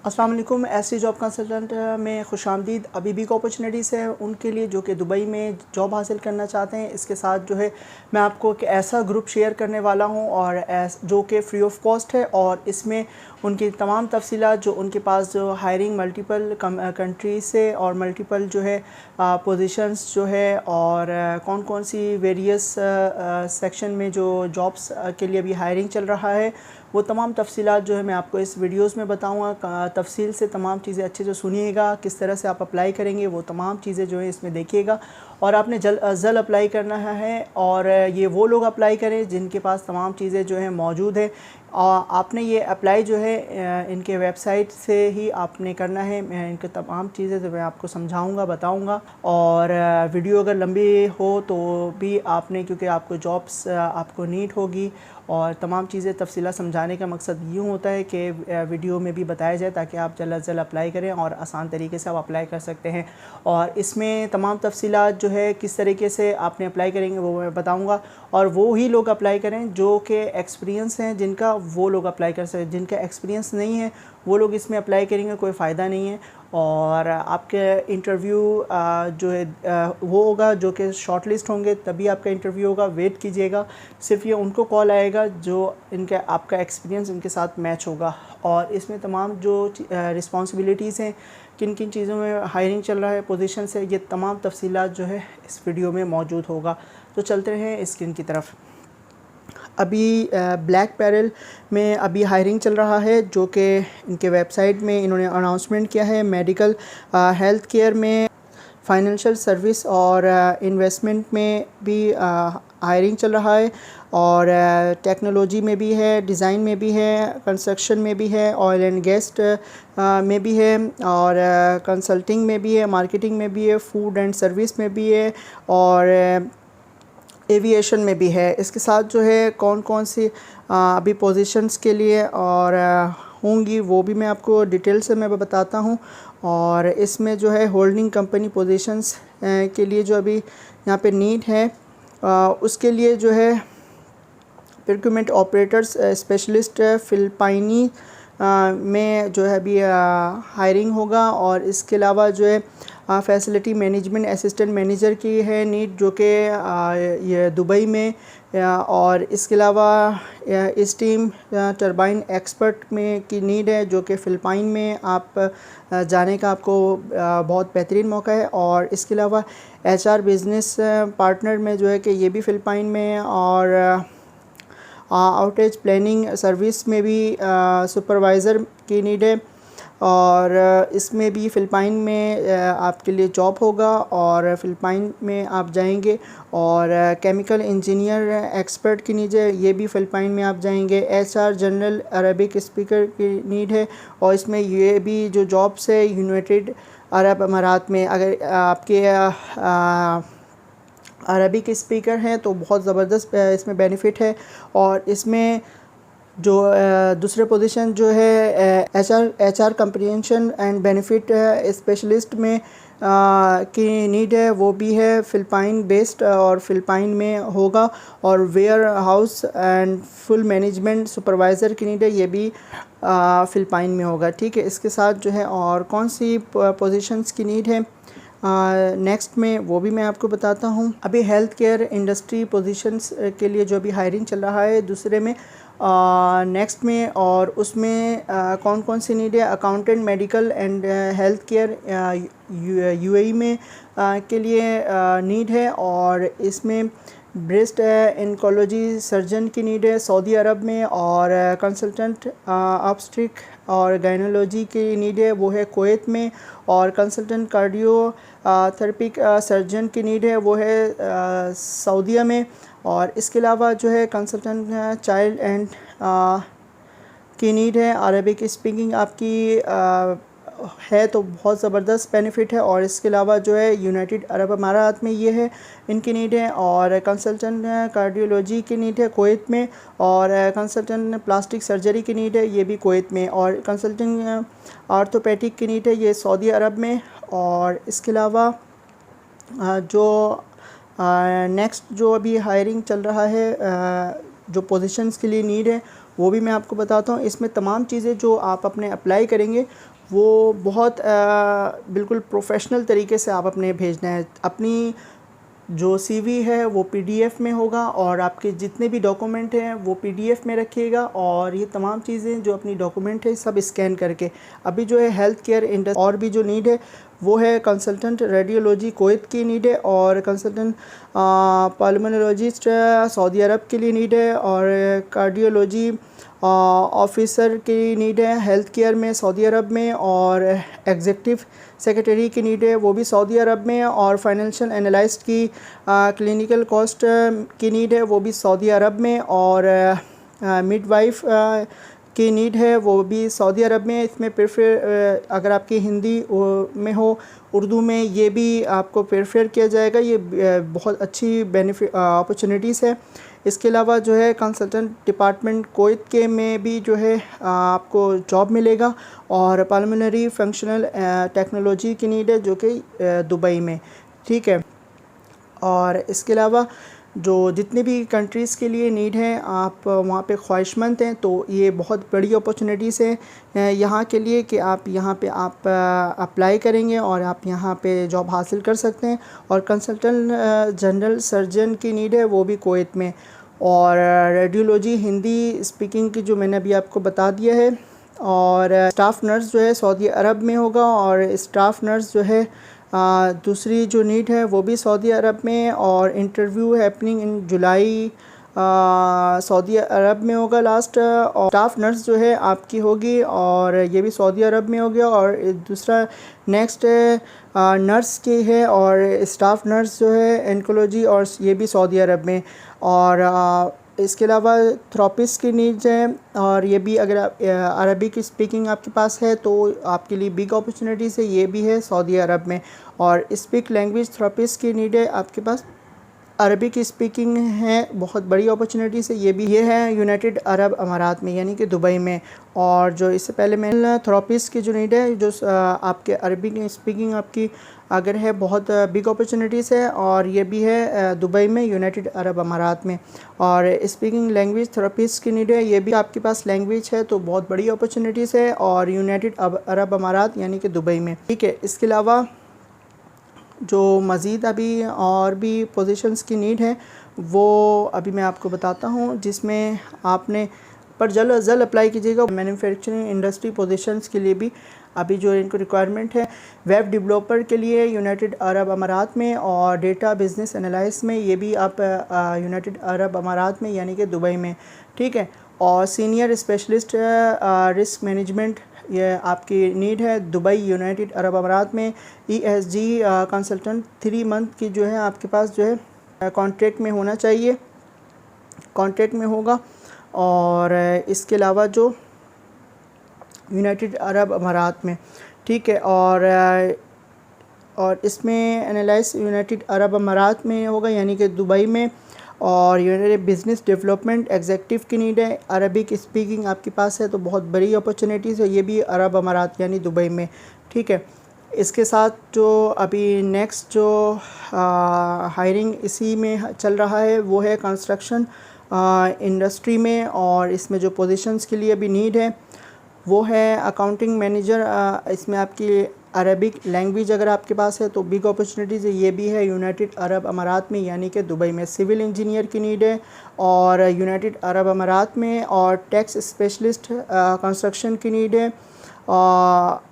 अस्सलाम वालेकुम। ऐसी जॉब कंसल्टेंट में खुशामदीद। अभी भी अपॉर्चुनिटीज़ है उनके लिए जो कि दुबई में जॉब हासिल करना चाहते हैं। इसके साथ जो है मैं आपको एक ऐसा ग्रुप शेयर करने वाला हूं और जो कि फ्री ऑफ कॉस्ट है, और इसमें उनकी तमाम तफसीलात जो उनके पास जो हायरिंग मल्टीपल कंट्री से और मल्टीपल जो है पोजीशंस जो है, और कौन कौन सी वेरियस सेक्शन में जो जॉब्स के लिए अभी हायरिंग चल रहा है, वो तमाम तफसीलात जो है मैं आपको इस वीडियोस में बताऊंगा। तफसील से तमाम चीज़ें अच्छे से सुनिएगा, किस तरह से आप अप्लाई करेंगे वो तमाम चीज़ें जो है इसमें देखिएगा। और आपने जल्द अप्लाई करना है, और ये वो लोग अप्लाई करें जिनके पास तमाम चीज़ें जो हैं मौजूद है। आपने ये अप्लाई जो है इनके वेबसाइट से ही आपने करना है। मैं इनके तमाम चीज़ें जो मैं आपको समझाऊंगा, बताऊंगा। और वीडियो अगर लंबी हो तो भी आपने, क्योंकि आपको जॉब्स आपको नीड होगी और तमाम चीज़ें तफसीला समझाने का मकसद यूँ होता है कि वीडियो में भी बताया जाए ताकि आप जल्द अज जल्द अप्लाई करें और आसान तरीके से आप अप्लाई कर सकते हैं। और इसमें तमाम तफसीलात जो है किस तरीके से आपने अप्लाई करेंगे वो मैं बताऊंगा। और वो ही लोग अप्लाई करें जो कि एक्सपीरियंस हैं जिनका, वो लोग अप्लाई कर सकते। जिनका एक्सपीरियंस नहीं है वो लोग इसमें अप्लाई करेंगे, कोई फ़ायदा नहीं है। और आपके इंटरव्यू जो है वो होगा जो कि शॉर्ट लिस्ट होंगे तभी आपका इंटरव्यू होगा। वेट कीजिएगा, सिर्फ ये उनको कॉल आएगा जो इनका आपका एक्सपीरियंस इनके साथ मैच होगा। और इसमें तमाम जो रिस्पॉन्सिबिलिटीज़ हैं, किन किन चीज़ों में हायरिंग चल रहा है, पोजीशन से, ये तमाम तफसीलात जो है इस वीडियो में मौजूद होगा। तो चलते हैं स्क्रीन की तरफ। अभी ब्लैक पैरल में अभी हायरिंग चल रहा है जो कि इनके वेबसाइट में इन्होंने अनाउंसमेंट किया है। मेडिकल, हेल्थ केयर में, फाइनेंशियल सर्विस और इन्वेस्टमेंट में भी हायरिंग चल रहा है। और टेक्नोलॉजी में भी है, डिज़ाइन में भी है, कंस्ट्रक्शन में भी है, ऑयल एंड गैस में भी है, और कंसल्टिंग में भी है, मार्केटिंग में भी है, फूड एंड सर्विस में भी है, और एविएशन में भी है। इसके साथ जो है कौन कौन सी अभी पोजीशंस के लिए और होंगी वो भी मैं आपको डिटेल से मैं बताता हूँ। और इसमें जो है होल्डिंग कंपनी पोजीशंस के लिए जो अभी यहाँ पे नीड है, उसके लिए जो है प्रोक्यूरमेंट ऑपरेटर्स स्पेशलिस्ट फिलिपाइनी में जो है अभी हायरिंग होगा। और इसके अलावा जो है फैसिलिटी मैनेजमेंट असिस्टेंट मैनेजर की है नीड जो कि ये दुबई में। और इसके अलावा स्टीम टरबाइन एक्सपर्ट में की नीड है जो कि फ़िलिपाइन में आप जाने का आपको बहुत बेहतरीन मौका है। और इसके अलावा एचआर बिज़नेस पार्टनर में जो है कि ये भी फ़िलिपाइन में। और आउटेज प्लानिंग सर्विस में भी सुपरवाइज़र की नीड है, और इसमें भी फ़िलिपाइन में आपके लिए जॉब होगा और फ़िलिपाइन में आप जाएंगे। और केमिकल इंजीनियर एक्सपर्ट की नीड है, ये भी फ़िलिपाइन में आप जाएंगे। एचआर जनरल अरबिक स्पीकर की नीड है, और इसमें ये भी जो जॉब्स है यूनाइटेड अरब अमारात में। अगर आपके अरबिक स्पीकर हैं तो बहुत ज़बरदस्त इसमें बेनिफिट है। और इसमें जो दूसरे पोजीशन जो है HR comprehension and benefit specialist में की नीड है, वो भी है फ़िलिपाइन बेस्ड और फ़िलिपाइन में होगा। और warehouse and full management supervisor की नीड है, ये भी फ़िलिपाइन में होगा। ठीक है, इसके साथ जो है और कौन सी पोजीशंस की नीड है नेक्स्ट में वो भी मैं आपको बताता हूँ। अभी हेल्थ केयर इंडस्ट्री पोजीशंस के लिए जो अभी हायरिंग चल रहा है दूसरे में, नेक्स्ट में, और उसमें कौन कौन सी नीड है, accountant medical and health care UAE में के लिए नीड है। और इसमें ब्रेस्ट इनकोलॉजी सर्जन की नीड है सऊदी अरब में। और कंसल्टेंट ऑब्स्ट्रिक और गायनोलॉजी की नीड है, वो है कुवैत में। और कंसल्टेंट कार्डियो थेरेपिक सर्जन की नीड है, वो है सऊदीया में। और इसके अलावा जो है कंसल्टेंट चाइल्ड एंड की नीड है। अरबिक स्पीकिंग आपकी है तो बहुत ज़बरदस्त बेनिफिट है। और इसके अलावा जो है यूनाइटेड अरब अमारात में ये है, इनकी नीड है। और कंसल्टेंट कार्डियोलॉजी की नीड है कुवैत में। और कंसल्टेंट प्लास्टिक सर्जरी की नीड है, ये भी कुवैत में। और कंसल्टेंट आर्थोपेडिक की नीड है, ये सऊदी अरब में। और इसके अलावा जो नेक्स्ट जो अभी हायरिंग चल रहा है जो पोजीशंस के लिए नीड है, वो भी मैं आपको बताता हूँ। इसमें तमाम चीज़ें जो आप अपने अप्लाई करेंगे वो बहुत बिल्कुल प्रोफेशनल तरीके से आप अपने भेजना है। अपनी जो सीवी है वो पीडीएफ में होगा और आपके जितने भी डॉक्यूमेंट हैं वो पीडीएफ में रखिएगा, और ये तमाम चीज़ें जो अपनी डॉक्यूमेंट है सब स्कैन करके। अभी जो है हेल्थ केयर इंडस्ट्री और भी जो नीड है वो है कंसल्टेंट रेडियोलॉजी कुवैत की नीड है, और कंसल्टेंट पल्मोनोलॉजिस्ट सऊदी अरब के लिए नीड है, और कार्डियोलॉजी ऑफिसर की नीड है हेल्थ केयर में सऊदी अरब में, और एग्जीक्यूटिव सेक्रेटरी की नीड है वो भी सऊदी अरब में, और फाइनेंशियल एनालिस्ट की क्लिनिकल कॉस्ट की नीड है वो भी सऊदी अरब में, और मिडवाइफ की नीड है वो भी सऊदी अरब में। इसमें प्रेफर अगर आपकी हिंदी में हो, उर्दू में, ये भी आपको प्रेफर किया जाएगा। ये बहुत अच्छी बेनिफिट अपॉर्चुनिटीज़ है। इसके अलावा जो है कंसल्टेंट डिपार्टमेंट कुवैत के में भी जो है आपको जॉब मिलेगा, और पल्मोनरी फंक्शनल टेक्नोलॉजी की नीड है जो कि दुबई में, ठीक है। और इसके अलावा जो जितने भी कंट्रीज़ के लिए नीड है आप वहाँ पे ख्वाहिशमंद हैं, तो ये बहुत बड़ी अपॉर्चुनिटीज़ है यहाँ के लिए कि आप यहाँ पे आप अप्लाई करेंगे और आप यहाँ पे जॉब हासिल कर सकते हैं। और कंसल्टेंट जनरल सर्जन की नीड है वो भी कुवैत में, और रेडियोलॉजी हिंदी स्पीकिंग की जो मैंने अभी आपको बता दिया है, और स्टाफ नर्स जो है सऊदी अरब में होगा, और स्टाफ नर्स जो है दूसरी जो नीड है वो भी सऊदी अरब में, और interview happening in July Saudi Arab में होगा लास्ट। और स्टाफ नर्स जो है आपकी होगी और ये भी सऊदी अरब में हो गया, और दूसरा नेक्स्ट नर्स की है, और स्टाफ नर्स जो है एंकोलॉजी, और ये भी सऊदी अरब में। और इसके अलावा थेरेपिस्ट की नीड्स हैं, और ये भी अगर आप अरबी की स्पीकिंग आपके पास है तो आपके लिए बिग अपॉर्चुनिटीज़ है, ये भी है सऊदी अरब में। और स्पीक लैंग्वेज थेरेपिस्ट की नीड है आपके पास, अरबी की स्पीकिंग है, बहुत बड़ी अपॉर्चुनिटी से ये भी ये है यूनाइटेड अरब अमारात में यानी कि दुबई में। और जो इससे पहले मैंने थेरेपिस्ट की जो नीड है, जो आपके अरबी की स्पीकिंग आपकी अगर है, बहुत बिग अपॉर्चुनिटीज़ है, और ये भी है दुबई में यूनाइटेड अरब अमारात में। और स्पीकिंग लैंग्वेज थेरेपिस्ट की नीड है, ये भी आपके पास लैंग्वेज है तो बहुत बड़ी अपॉर्चुनिटीज़ है, और यूनाइटेड अरब अमारात यानी कि दुबई में, ठीक है। इसके अलावा जो मज़ीद अभी और भी पोजीशंस की नीड है वो अभी मैं आपको बताता हूँ, जिसमें आपने पर जल्द अप्लाई कीजिएगा। मैन्युफैक्चरिंग इंडस्ट्री पोजीशंस के लिए भी अभी जो इनको रिक्वायरमेंट है, वेब डेवलपर के लिए यूनाइटेड अरब अमारात में, और डेटा बिजनेस एनालिस्ट में, ये भी आप यूनाइटेड अरब अमारात में यानी कि दुबई में, ठीक है। और सीनियर स्पेशलिस्ट रिस्क मैनेजमेंट, ये आपकी नीड है दुबई यूनाइटेड अरब अमारात में। ESG कंसल्टेंट 3 मंथ की जो है आपके पास जो है कॉन्ट्रैक्ट में होना चाहिए, कॉन्ट्रैक्ट में होगा। और इसके अलावा जो यूनाइटेड अरब अमारात में, ठीक है। और इसमें एनालिस्ट यूनाइटेड अरब अमारात में होगा यानी कि दुबई में। और यूनाइटेड बिज़नेस डेवलपमेंट एग्जीक्यूटिव की नीड है, अरबिक स्पीकिंग आपके पास है तो बहुत बड़ी अपॉर्चुनिटीज़ है, ये भी अरब अमारात यानी दुबई में, ठीक है। इसके साथ जो अभी नेक्स्ट जो हायरिंग इसी में चल रहा है वो है कंस्ट्रक्शन इंडस्ट्री में, और इसमें जो पोजीशंस के लिए भी नीड है वो है अकाउंटिंग मैनेजर। इसमें आपकी अरबिक लैंग्वेज अगर आपके पास है तो बिग अपॉर्चुनिटीज़ है, ये भी है यूनाइटेड अरब अमारात में यानी कि दुबई में। सिविल इंजीनियर की नीड है और यूनाइटेड अरब अमारात में, और टैक्स स्पेशलिस्ट कंस्ट्रक्शन की नीड है।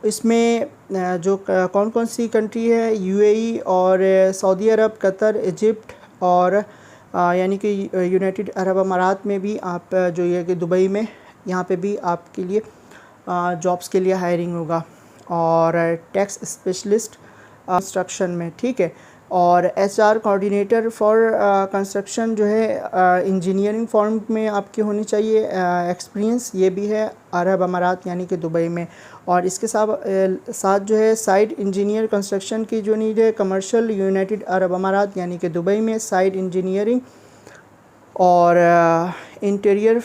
इसमें जो कौन कौन सी कंट्री है, UAE और सऊदी अरब, कतर, इजिप्ट, और यानी कि यूनाइटेड अरब अमारात में भी आप जो ये कि दुबई में, यहाँ पे भी आपके लिए जॉब्स के लिए हायरिंग होगा। और टैक्स स्पेशलिस्ट कंस्ट्रक्शन में, ठीक है। और HR कोऑर्डिनेटर फॉर कंस्ट्रक्शन जो है इंजीनियरिंग फॉर्म में आपकी होनी चाहिए एक्सपीरियंस, ये भी है अरब अमारात यानी कि दुबई में। और इसके साथ जो है साइट इंजीनियर कंस्ट्रक्शन की जो नीड है, कमर्शियल यूनाइटेड अरब अमारात यानी कि दुबई में साइट इंजीनियरिंग, और इंटीरियर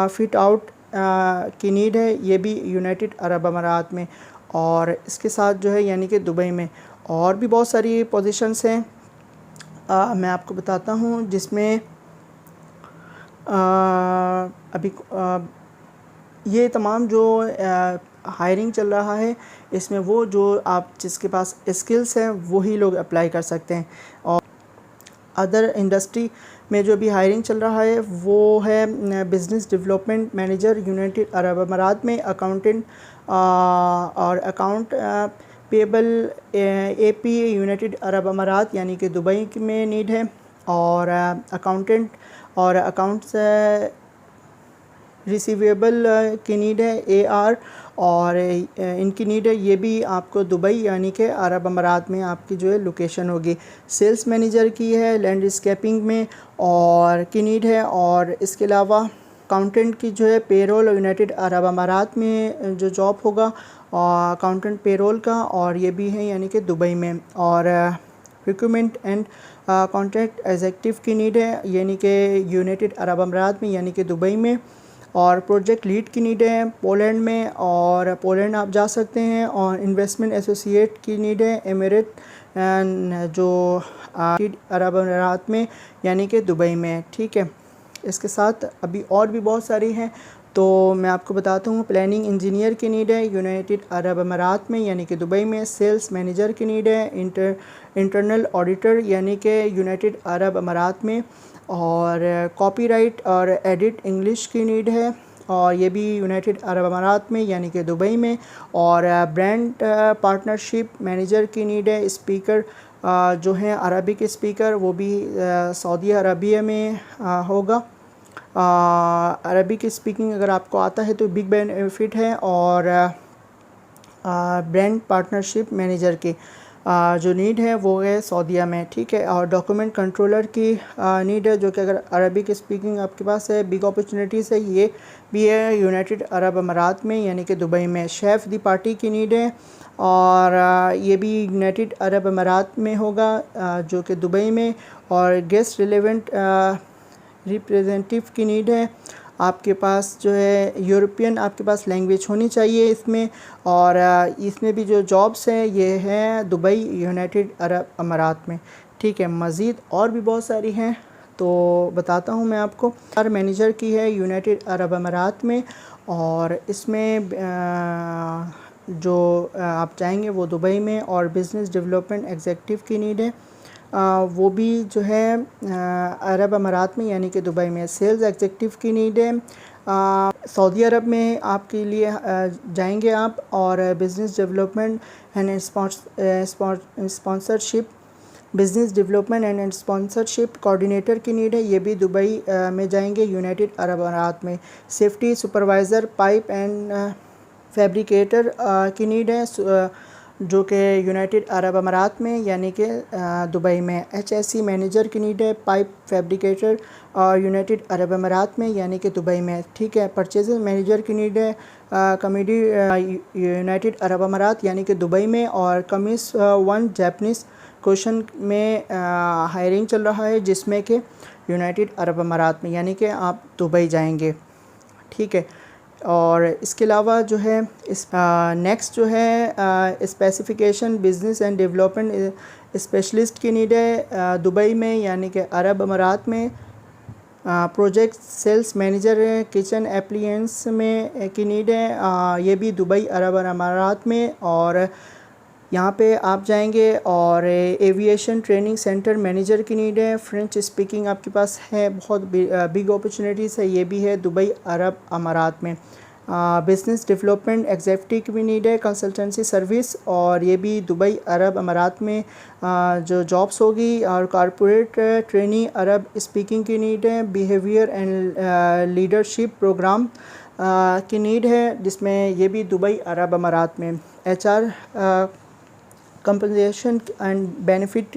फिट आउट की नीड है, ये भी यूनाइटेड अरब अमारात में। और इसके साथ जो है यानी कि दुबई में और भी बहुत सारी पोजीशंस हैं, मैं आपको बताता हूँ, जिसमें अभी ये तमाम जो हायरिंग चल रहा है इसमें वो जो आप जिसके पास स्किल्स हैं वही लोग अप्लाई कर सकते हैं। और अदर इंडस्ट्री में जो भी हायरिंग चल रहा है वो है business development manager United Arab अमारात में, अकाउंटेंट और account payable AP United Arab अमारात यानी कि दुबई में नीड है, और अकाउंटेंट और अकाउंट्स रिसीवेबल की नीड है AR, और इनकी नीड है ये भी आपको दुबई यानी कि अरब अमारात में आपकी जो है लोकेशन होगी। सेल्स मैनेजर की है लैंडस्केपिंग में और की नीड है, और इसके अलावा अकाउंटेंट की जो है पेरोल यूनाइटेड अरब अमारात में जो जॉब होगा और अकाउंटेंट पेरोल का, और ये भी है यानी कि दुबई में। और रिक्रूटमेंट एंड कॉन्ट्रैक्ट एग्जीक्यूटिव की नीड है यानी कि यूनाइटेड अरब अमारात में यानी कि दुबई में, और प्रोजेक्ट लीड की नीड है पोलैंड में, और पोलैंड आप जा सकते हैं। और इन्वेस्टमेंट एसोसिएट की नीड है एमिरेट जो अरब अमारात में यानी कि दुबई में। ठीक है, इसके साथ अभी और भी बहुत सारी हैं तो मैं आपको बताता हूँ। प्लानिंग इंजीनियर की नीड है यूनाइटेड अरब अमारात में यानी कि दुबई में। सेल्स मैनेजर की नीड है इंटरनल ऑडिटर यानी कि यूनाइटेड अरब अमारात में। और कॉपीराइट और एडिट इंग्लिश की नीड है, और ये भी यूनाइटेड अरब अमारात में यानी कि दुबई में। और ब्रांड पार्टनरशिप मैनेजर की नीड है। स्पीकर जो हैं अरबिक स्पीकर वो भी सऊदी अरबिया में होगा। अरबिक स्पीकिंग अगर आपको आता है तो बिग बेनिफिट है। और ब्रांड पार्टनरशिप मैनेजर की जो नीड है वो है सऊदीया में। ठीक है, और डॉक्यूमेंट कंट्रोलर की नीड है जो कि अगर अरबिक स्पीकिंग आपके पास है बिग अपॉर्चुनिटीज़ है, ये भी है यूनाइटेड अरब अमारात में यानी कि दुबई में। शेफ़ दी पार्टी की नीड है, और ये भी यूनाइटेड अरब अमारात में होगा जो कि दुबई में। और गेस्ट रिलेवेंट रिप्रेजेंटेटिव की नीड है। आपके पास जो है यूरोपियन आपके पास लैंग्वेज होनी चाहिए इसमें। और इसमें भी जो जॉब्स हैं ये हैं दुबई यूनाइटेड अरब अमारात में। ठीक है, मज़ीद और भी बहुत सारी हैं तो बताता हूँ मैं आपको। HR मैनेजर की है यूनाइटेड अरब अमारात में, और इसमें जो आप चाहेंगे वो दुबई में। और बिज़नेस डेवलपमेंट एग्जीक्यूटिव की नीड है वो भी जो है अरब अमारात में यानी कि दुबई में। सेल्स एग्जीक्यूटिव की नीड है सऊदी अरब में आपके लिए जाएंगे आप। और business development and sponsorship business development and sponsorship coordinator की नीड है, ये भी दुबई में जाएंगे यूनाइटेड अरब अमारात में। Safety supervisor pipe and fabricator की नीड है जो कि यूनाइटेड अरब अमारात में यानी कि दुबई में। HSE मैनेजर की नीड है पाइप फैब्रिकेटर यूनाइटेड अरब अमारात में यानी कि दुबई में। ठीक है, परचेज़ मैनेजर की नीड है कमेडी यूनाइटेड अरब अमारात यानी कि दुबई में। और कमीज 1 जापानीज़ क्वेश्चन में हायरिंग चल रहा है जिसमें कि यूनाइटेड अरब अमारात में यानी कि आप दुबई जाएंगे। ठीक है, और इसके अलावा जो है इस नेक्स्ट जो है specification business and development specialist की नीड है दुबई में यानी कि अरब अमारात में। Project sales manager kitchen appliances में की नीड है ये भी दुबई अरब अमारात में। और यहाँ पे आप जाएंगे। और एविएशन ट्रेनिंग सेंटर मैनेजर की नीड है। फ्रेंच स्पीकिंग आपके पास है, बहुत बिग अपॉर्चुनिटीज़ है, ये भी है दुबई अरब अमारात में। बिज़नेस डेवलपमेंट एग्जीक्यूटिव की भी नीड है कंसल्टेंसी सर्विस, और ये भी दुबई अरब अमारात में जो जॉब्स होगी। और कॉरपोरेट ट्रेनी अरब स्पीकिंग की नीड है। बिहेवियर एंड लीडरशिप प्रोग्राम की नीड है जिसमें ये भी दुबई अरब अमारात में। HR कंपनसेशन एंड बेनिफिट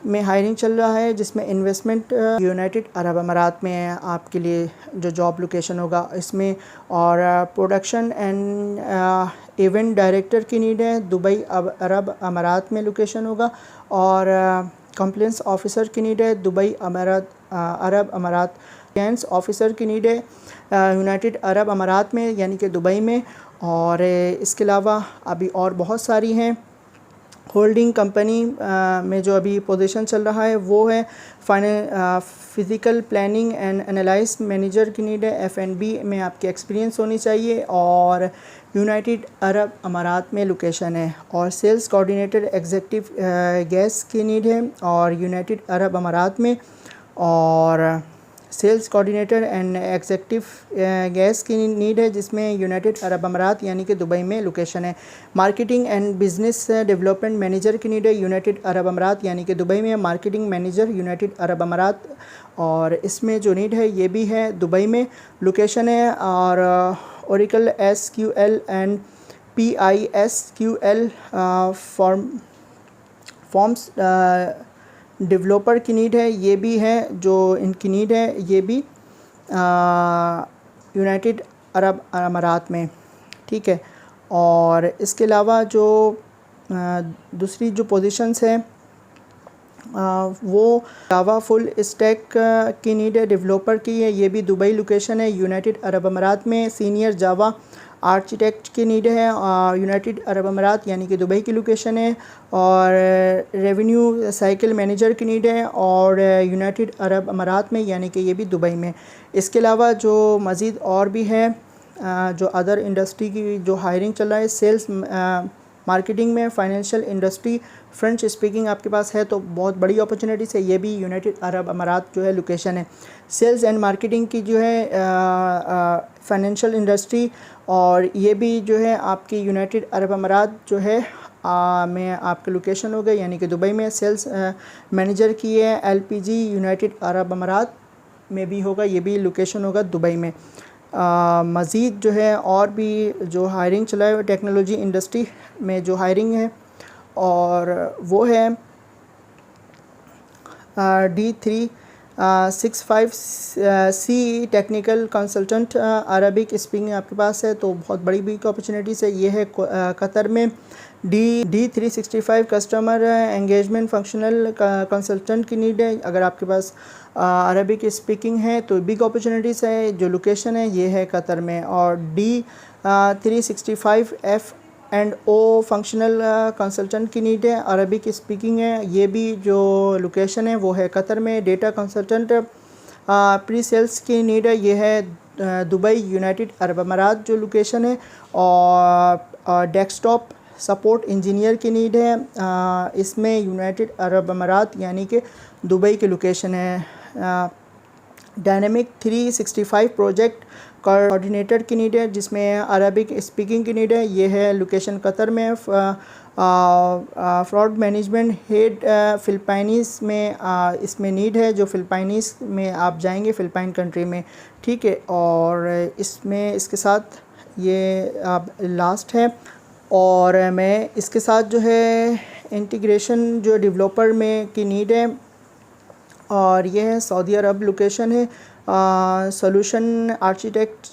में हायरिंग चल रहा है जिसमें इन्वेस्टमेंट यूनाइटेड अरब अमारात में आपके लिए जो जॉब लोकेशन होगा इसमें। और प्रोडक्शन एंड इवेंट डायरेक्टर की नीड है दुबई अरब अमारात में लोकेशन होगा। और कंप्लेंस ऑफिसर की नीड है दुबई अरब अमारात। कंप्लेंस ऑफिसर की नीड है यूनाइटेड अरब अमारात में यानी कि दुबई में। और इसके अलावा अभी और बहुत सारी हैं होल्डिंग कंपनी में जो अभी पोजीशन चल रहा है वो है physical planning and analyse manager की नीड है। F&B में आपकी एक्सपीरियंस होनी चाहिए और यूनाइटेड अरब अमारात में लोकेशन है। और सेल्स कोऑर्डिनेटर एग्जीक्यूटिव गैस की नीड है और यूनाइटेड अरब अमारात में, और sales coordinator and executive gas की नीड है जिसमें यूनाइटेड अरब अमारात यानी कि दुबई में लोकेशन है। Marketing and business development manager की नीड है यूनाइटेड अरब अमारात यानी कि दुबई में। मार्केटिंग मैनेजर यूनाइटेड अरब अमारात, और इसमें जो नीड है ये भी है दुबई में लोकेशन है। और Oracle SQL and PISQL forms developer की नीड है, ये भी है जो इनकी नीड है, ये भी यूनाइटेड अरब अमारात में, ठीक है। और इसके अलावा जो दूसरी जो पोजीशंस हैं वो जावा फुल स्टैक की नीड है, डेवलपर की है, ये भी दुबई लोकेशन है यूनाइटेड अरब अमारात में। सीनियर जावा आर्किटेक्ट की नीड है यूनाइटेड अरब अमारात यानी कि दुबई की लोकेशन है। और रेवेन्यू साइकिल मैनेजर की नीड है और यूनाइटेड अरब अमारात में यानी कि ये भी दुबई में। इसके अलावा जो मज़ीद और भी है जो अदर इंडस्ट्री की जो हायरिंग चल रहा है, सेल्स मार्केटिंग में, फाइनेंशियल इंडस्ट्री, फ्रेंच स्पीकिंग आपके पास है तो बहुत बड़ी अपॉर्चुनिटीज़ है, ये भी यूनाइटेड अरब अमारात जो है लोकेशन है। सेल्स एंड मार्केटिंग की जो है फाइनेंशियल इंडस्ट्री, और ये भी जो है आपकी यूनाइटेड अरब अमारात जो है में आपके लोकेशन हो गए यानी कि दुबई में। सेल्स मैनेजर की है LPG यूनाइटेड अरब अमारात में भी होगा, ये भी लोकेशन होगा दुबई में। मज़ीद जो है और भी जो हायरिंग चला है टेक्नोलॉजी इंडस्ट्री में जो हायरिंग है और वो है D365 technical consultant Arabic speaking आपके पास है तो बहुत बड़ी बिग अपॉर्चुनिटीज़ है, ये है कतर में। D365 customer engagement functional consultant की नीड है, अगर आपके पास अरबिक स्पीकिंग है तो बिग अपॉर्चुनिटीज़ है, जो लोकेशन है ये है कतर में। और D365 F&O फंक्शनल कंसल्टेंट की नीड है, अरबिक स्पीकिंग है, ये भी जो लोकेशन है वो है कतर में। डेटा कंसल्टेंट प्री सेल्स की नीड है, ये है दुबई यूनाइटेड अरब अमारात जो लोकेशन है। और डेस्कटॉप सपोर्ट इंजीनियर की नीड है, इसमें यूनाइटेड अरब अमारात यानी कि दुबई की लोकेशन है। डायनेमिक 365 प्रोजेक्ट कोऑर्डिनेटर की नीड है जिसमें अरबिक स्पीकिंग की नीड है, ये है लोकेशन कतर में। फ्रॉड मैनेजमेंट हेड फ़िलिपाइनीज़ में इसमें नीड है, जो फ़िलिपाइनीज़ में आप जाएंगे फ़िलिपाइन कंट्री में, ठीक है। और इसमें इसके साथ ये लास्ट है। और मैं इसके साथ जो है इंटीग्रेशन जो डेवलपर में की नीड है और ये है सऊदी अरब लोकेशन है। सॉल्यूशन आर्किटेक्ट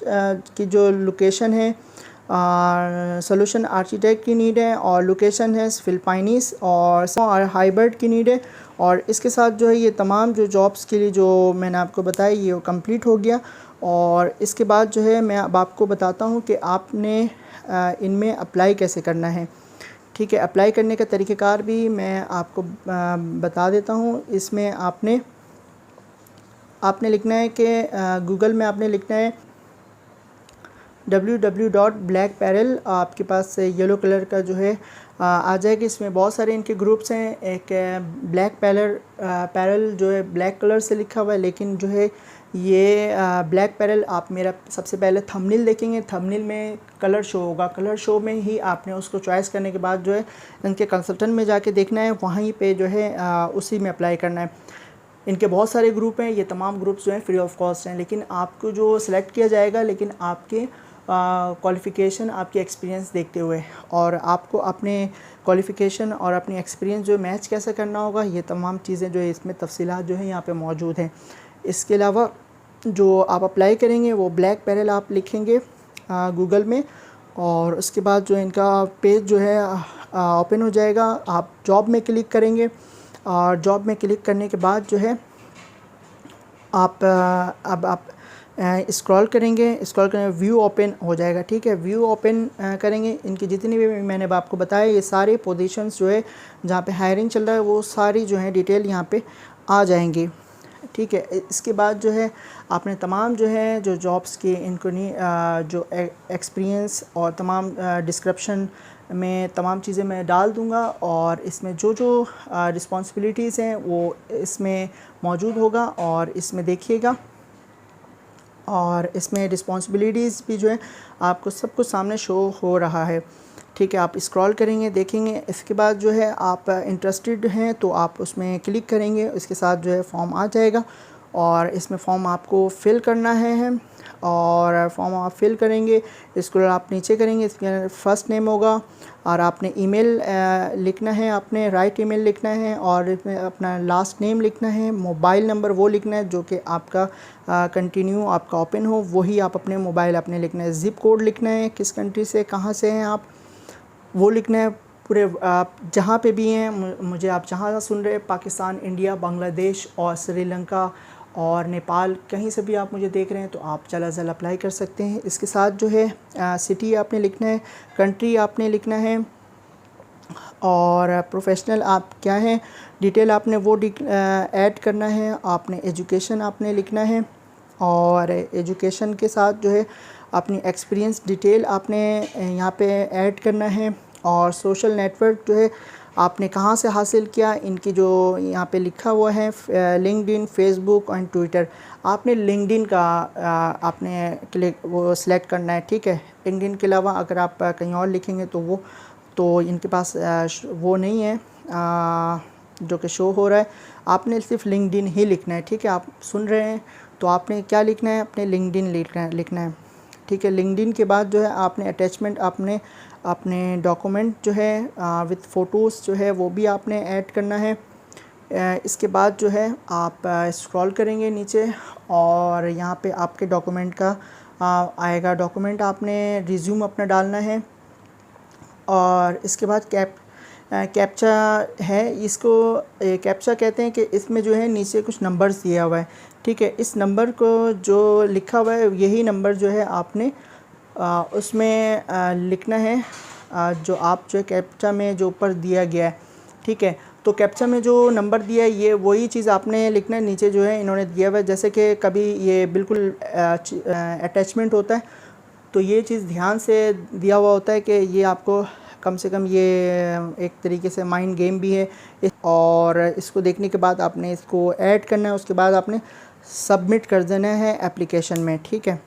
की जो लोकेशन है सॉल्यूशन आर्किटेक्ट की नीड है और लोकेशन है फ़िलिपाइनीज़ और हाइब्रिड की नीड है। और इसके साथ जो है ये तमाम जो जॉब्स के लिए जो मैंने आपको बताया ये कंप्लीट हो गया। और इसके बाद जो है मैं अब आपको बताता हूँ कि आपने इनमें अप्लाई कैसे करना है, ठीक है। अप्लाई करने का तरीक़ेकार भी मैं आपको बता देता हूँ। इसमें आपने लिखना है कि गूगल में आपने लिखना है www.blackparel, आपके पास येलो कलर का जो है आ जाएगा। इसमें बहुत सारे इनके ग्रुप्स हैं। एक ब्लैक पैरल जो है ब्लैक कलर से लिखा हुआ है, लेकिन जो है ये ब्लैक पैरल आप मेरा सबसे पहले थंबनेल देखेंगे, थंबनेल में कलर शो होगा, कलर शो में ही आपने उसको चॉइस करने के बाद जो है इनके कंसल्टेंट में जाके देखना है, वहीं पे जो है उसी में अप्लाई करना है। इनके बहुत सारे ग्रुप हैं, ये तमाम ग्रुप्स जो हैं फ्री ऑफ कॉस्ट हैं, लेकिन आपको जो सिलेक्ट किया जाएगा लेकिन आपके क्वालिफ़िकेशन आपके एक्सपीरियंस देखते हुए, और आपको अपने क्वालिफ़िकेशन और अपनी एक्सपीरियंस जो मैच कैसे करना होगा, ये तमाम चीज़ें जो है इसमें तफसीलात जो है यहाँ पे मौजूद हैं। इसके अलावा जो आप अप्लाई करेंगे वो ब्लैक पैरल आप लिखेंगे गूगल में, और उसके बाद जो इनका पेज जो है ओपन हो जाएगा। आप जॉब में क्लिक करेंगे और जॉब में क्लिक करने के बाद जो है आप स्क्रॉल करेंगे व्यू ओपन हो जाएगा, ठीक है। व्यू ओपन करेंगे, इनकी जितनी भी मैंने आपको बताया ये सारे पोजीशंस जो है जहाँ पे हायरिंग चल रहा है वो सारी जो है डिटेल यहाँ पे आ जाएंगी, ठीक है। इसके बाद जो है आपने तमाम जो है जो जॉब्स के इनको नहीं जो एक्सपीरियंस और तमाम डिस्क्रिप्शन में तमाम चीज़ें मैं डाल दूँगा और इसमें जो जो रिस्पॉन्सिबिलिटीज़ हैं वो इसमें मौजूद होगा और इसमें देखिएगा। और इसमें रिस्पॉन्सिबिलिटीज़ भी जो है आपको सब कुछ सामने शो हो रहा है, ठीक है। आप स्क्रॉल करेंगे देखेंगे, इसके बाद जो है आप इंटरेस्टेड हैं तो आप उसमें क्लिक करेंगे, इसके साथ जो है फॉर्म आ जाएगा और इसमें फॉर्म आपको फ़िल करना है और फॉर्म आप फिल करेंगे, इसको आप नीचे करेंगे, इसके फर्स्ट नेम होगा और आपने ईमेल लिखना है, आपने राइट ईमेल लिखना है और इसमें अपना लास्ट नेम लिखना है, मोबाइल नंबर वो लिखना है जो कि आपका कंटिन्यू आपका ओपन हो, वही आप अपने मोबाइल अपने लिखना है। ज़िप कोड लिखना है, किस कंट्री से कहाँ से हैं आप वो लिखना है। पूरे आप जहाँ पे भी हैं, मुझे आप जहाँ सुन रहे हैं, पाकिस्तान, इंडिया, बांग्लादेश और श्रीलंका और नेपाल, कहीं से भी आप मुझे देख रहे हैं तो आप जल्द अप्लाई कर सकते हैं। इसके साथ जो है सिटी आपने लिखना है, कंट्री आपने लिखना है और प्रोफेशनल आप क्या हैं डिटेल आपने वो ऐड करना है। आपने एजुकेशन आपने लिखना है और एजुकेशन के साथ जो है अपनी एक्सपीरियंस डिटेल आपने यहाँ पे ऐड करना है और सोशल नेटवर्क जो है आपने कहाँ से हासिल किया, इनकी जो यहाँ पे लिखा हुआ है लिंक्डइन, फेसबुक और ट्विटर, आपने लिंक्डइन का आपने क्लिक वो सिलेक्ट करना है, ठीक है। लिंक्डइन के अलावा अगर आप कहीं और लिखेंगे तो इनके पास वो नहीं है जो कि शो हो रहा है, आपने सिर्फ लिंक्डइन ही लिखना है, ठीक है। आप सुन रहे हैं तो आपने क्या लिखना है, अपने लिंक्डइन लिखना है, ठीक है। लिंक्डइन के बाद जो है आपने अटैचमेंट आपने अपने डॉक्यूमेंट जो है विथ फ़ोटोज़ जो है वो भी आपने ऐड करना है। इसके बाद जो है आप स्क्रॉल करेंगे नीचे और यहाँ पे आपके डॉक्यूमेंट का आएगा, डॉक्यूमेंट आपने रिज्यूम अपना डालना है और इसके बाद कैप्चा है, इसको कैप्चा कहते हैं कि इसमें जो है नीचे कुछ नंबर्स दिया हुआ है, ठीक है। इस नंबर को जो लिखा हुआ है यही नंबर जो है आपने उसमें लिखना है जो आप जो कैप्चा में जो ऊपर दिया गया है, ठीक है। तो कैप्चा में जो नंबर दिया है ये वही चीज़ आपने लिखना है, नीचे जो है इन्होंने दिया हुआ है। जैसे कि कभी ये बिल्कुल अटैचमेंट होता है तो ये चीज़ ध्यान से दिया हुआ होता है कि ये आपको कम से कम ये एक तरीके से माइंड गेम भी है और इसको देखने के बाद आपने इसको ऐड करना है, उसके बाद आपने सबमिट कर देना है एप्लीकेशन में, ठीक है।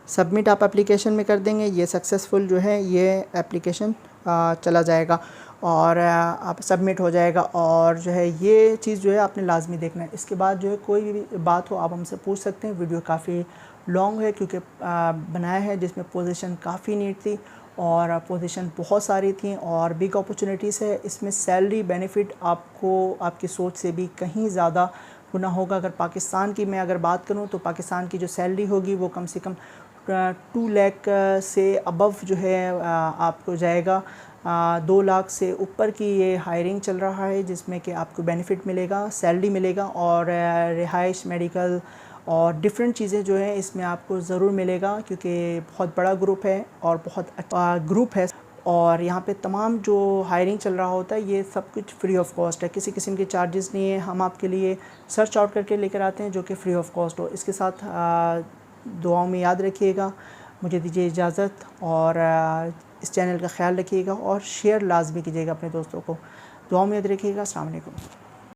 सबमिट आप एप्लीकेशन में कर देंगे, ये सक्सेसफुल जो है ये एप्लीकेशन चला जाएगा और आप सबमिट हो जाएगा और जो है ये चीज़ जो है आपने लाजमी देखना है। इसके बाद जो है कोई भी बात हो आप हमसे पूछ सकते हैं। वीडियो काफ़ी लॉन्ग है क्योंकि बनाया है जिसमें पोजीशन काफ़ी नीट थी और पोजीशन बहुत सारी थी और बिग अपॉर्चुनिटीज़ है। इसमें सैलरी बेनिफिट आपको आपकी सोच से भी कहीं ज़्यादा गुना होगा। अगर पाकिस्तान की मैं अगर बात करूं तो पाकिस्तान की जो सैलरी होगी वो कम से कम 2 लाख से अबव जो है आपको जाएगा। 2 लाख से ऊपर की ये हायरिंग चल रहा है जिसमें कि आपको बेनिफिट मिलेगा, सैलरी मिलेगा और रिहाइश, मेडिकल और डिफरेंट चीज़ें जो है इसमें आपको ज़रूर मिलेगा क्योंकि बहुत बड़ा ग्रुप है और बहुत ग्रुप है और यहाँ पे तमाम जो हायरिंग चल रहा होता है ये सब कुछ फ्री ऑफ कॉस्ट है, किसी किस्म के चार्जेस नहीं है। हम आपके लिए सर्च आउट करके लेकर आते हैं जो कि फ्री ऑफ कॉस्ट हो। इसके साथ दुआओं में याद रखिएगा। मुझे दीजिए इजाज़त और इस चैनल का ख्याल रखिएगा और शेयर लाजमी कीजिएगा अपने दोस्तों को। दुआओं में याद रखिएगा। अस्सलाम वालेकुम।